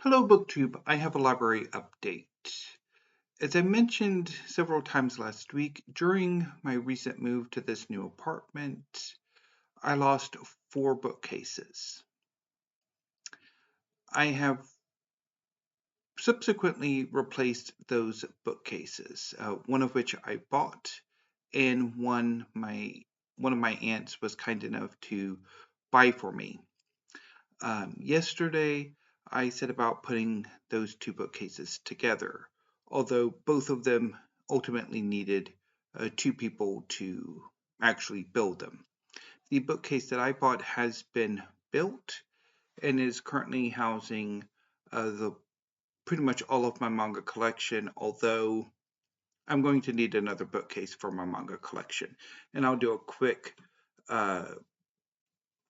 Hello, BookTube. I have a library update. As I mentioned several times last week, during my recent move to this new apartment, I lost 4 bookcases. I have subsequently replaced those bookcases, one of which I bought, and one of my aunts was kind enough to buy for me. Yesterday, I set about putting those 2 bookcases together, although both of them ultimately needed 2 people to actually build them. The bookcase that I bought has been built and is currently housing the pretty much all of my manga collection, although I'm going to need another bookcase for my manga collection. And I'll do a quick uh,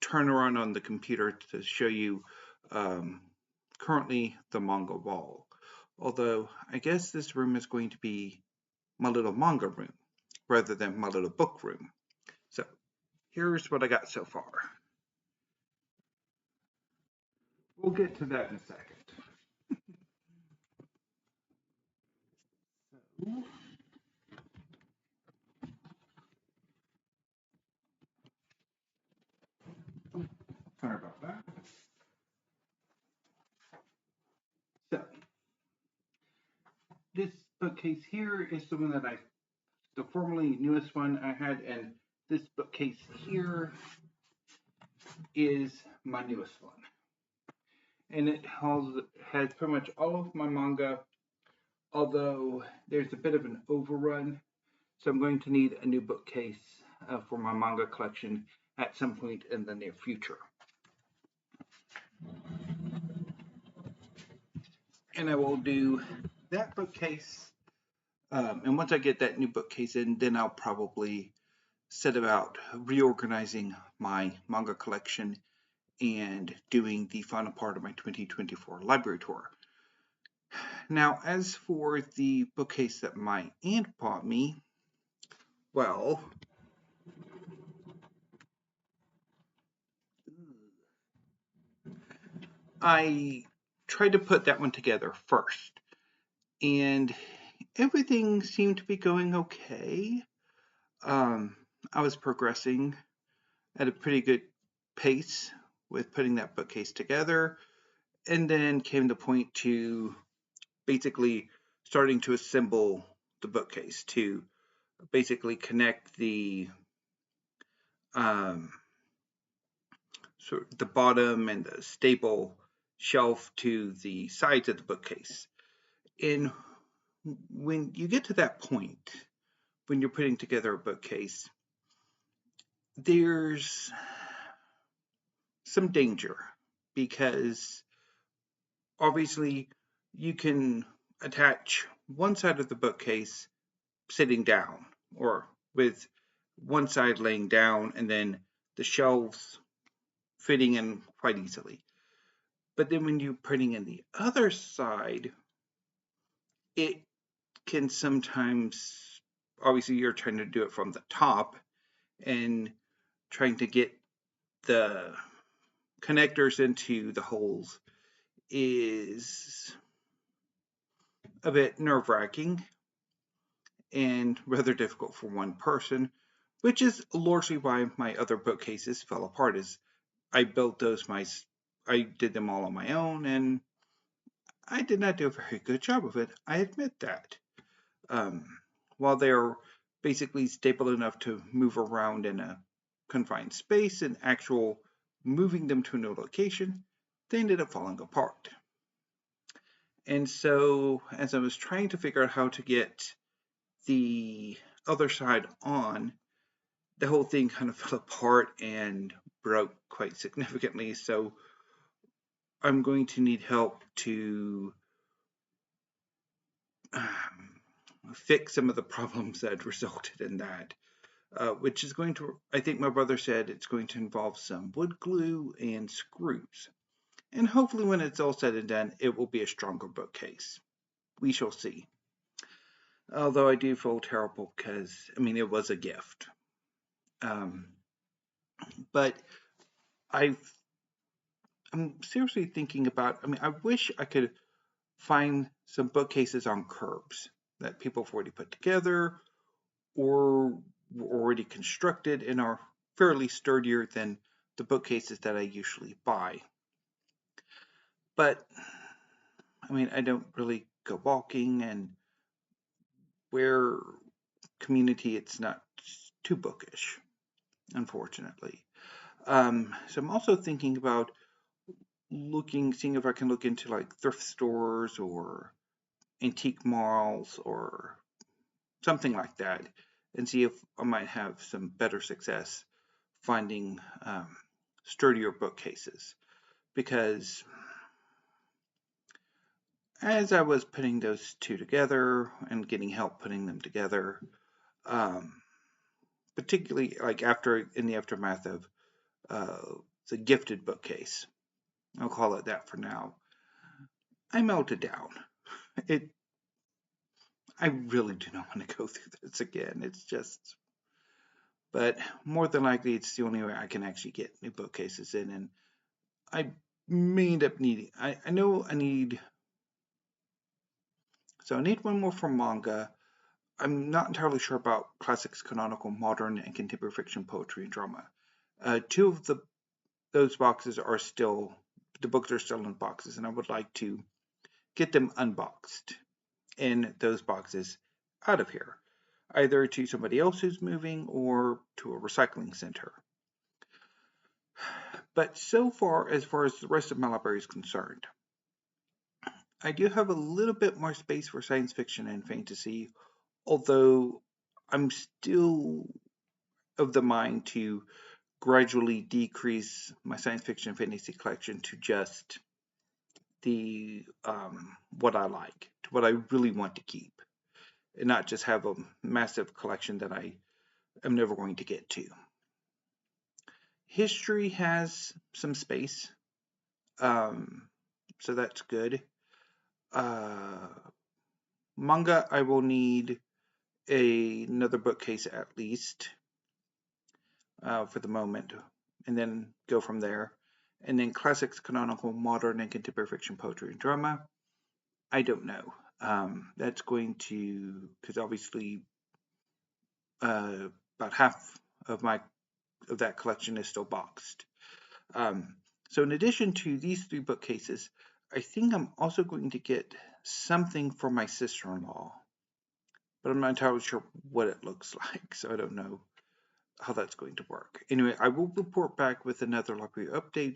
turnaround on the computer to show you um, currently the manga wall. Although I guess this room is going to be my little manga room rather than my little book room. So here's what I got so far. We'll get to that in a second. Sorry about that. So this bookcase here is the one that the formerly newest one I had, and this bookcase here is my newest one. And it has pretty much all of my manga, although there's a bit of an overrun. So I'm going to need a new bookcase for my manga collection at some point in the near future. And I will do that bookcase. And once I get that new bookcase in, then I'll probably set about reorganizing my manga collection and doing the final part of my 2024 library tour. Now, as for the bookcase that my aunt bought me, well, I tried to put that one together first, and everything seemed to be going okay. Um, I was progressing at a pretty good pace with putting that bookcase together, and then came the point to basically starting to assemble the bookcase to basically connect um, the bottom and the stable shelf to the sides of the bookcase. And when you get to that point, when you're putting together a bookcase, there's some danger because obviously you can attach one side of the bookcase sitting down or with one side laying down and then the shelves fitting in quite easily. But then when you're putting in the other side, it can sometimes, obviously, you're trying to do it from the top and trying to get the connectors into the holes is a bit nerve-wracking and rather difficult for one person, which is largely why my other bookcases fell apart. Is I built I did them all on my own, and I did not do a very good job of it. I admit that. Um, while they're basically stable enough to move around in a confined space and actual moving them to a new location, they ended up falling apart. And so, as I was trying to figure out how to get the other side on, the whole thing kind of fell apart and broke quite significantly. So, I'm going to need help to fix some of the problems that resulted in that. Which is going to, I think my brother said it's going to involve some wood glue and screws. And hopefully, when it's all said and done, it will be a stronger bookcase. We shall see. Although I do feel terrible because, I mean, it was a gift. Um, but I've I'm seriously thinking about, I mean, I wish I could find some bookcases on curbs that people have already put together or were already constructed and are fairly sturdier than the bookcases that I usually buy. But I mean, I don't really go walking, and where community, it's not too bookish, unfortunately. So I'm also thinking about seeing if I can look into like thrift stores or antique malls or something like that, and see if I might have some better success finding sturdier bookcases. Because as I was putting those two together and getting help putting them together, um, particularly like in the aftermath of uh, the gifted bookcase, I'll call it that for now, I melted down. It I really do not want to go through this again. It's just, but more than likely, it's the only way I can actually get new bookcases in, and I may end up needing. I know I need. So I need one more for manga. I'm not entirely sure about classics, canonical, modern, and contemporary fiction, poetry, and drama. Two of those boxes are still, the books are still in boxes, and I would like to get them unboxed in those boxes out of here, either to somebody else who's moving or to a recycling center. But so far as the rest of my library is concerned, I do have a little bit more space for science fiction and fantasy, although I'm still of the mind to gradually decrease my science fiction and fantasy collection to just the what I like, to what I really want to keep, and not just have a massive collection that I am never going to get to. History has some space, um, so that's good. Uh, Manga, I will need another bookcase at least for the moment, and then go from there. And then classics, canonical, modern, and contemporary fiction, poetry, and drama. I don't know. That's going to, because obviously about half of that collection is still boxed. Um, so in addition to these three bookcases, I think I'm also going to get something for my sister-in-law, but I'm not entirely sure what it looks like, so I don't know how that's going to work. Anyway, I will report back with another library update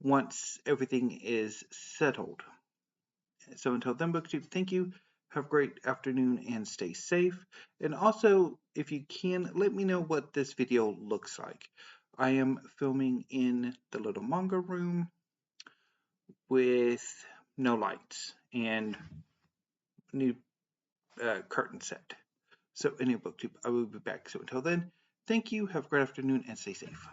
once everything is settled. So until then, BookTube, thank you. Have a great afternoon and stay safe. And also, if you can, let me know what this video looks like. I am filming in the little manga room with no lights and new curtain set. So anyway, BookTube, I will be back. So until then, thank you. Have a great afternoon and stay safe.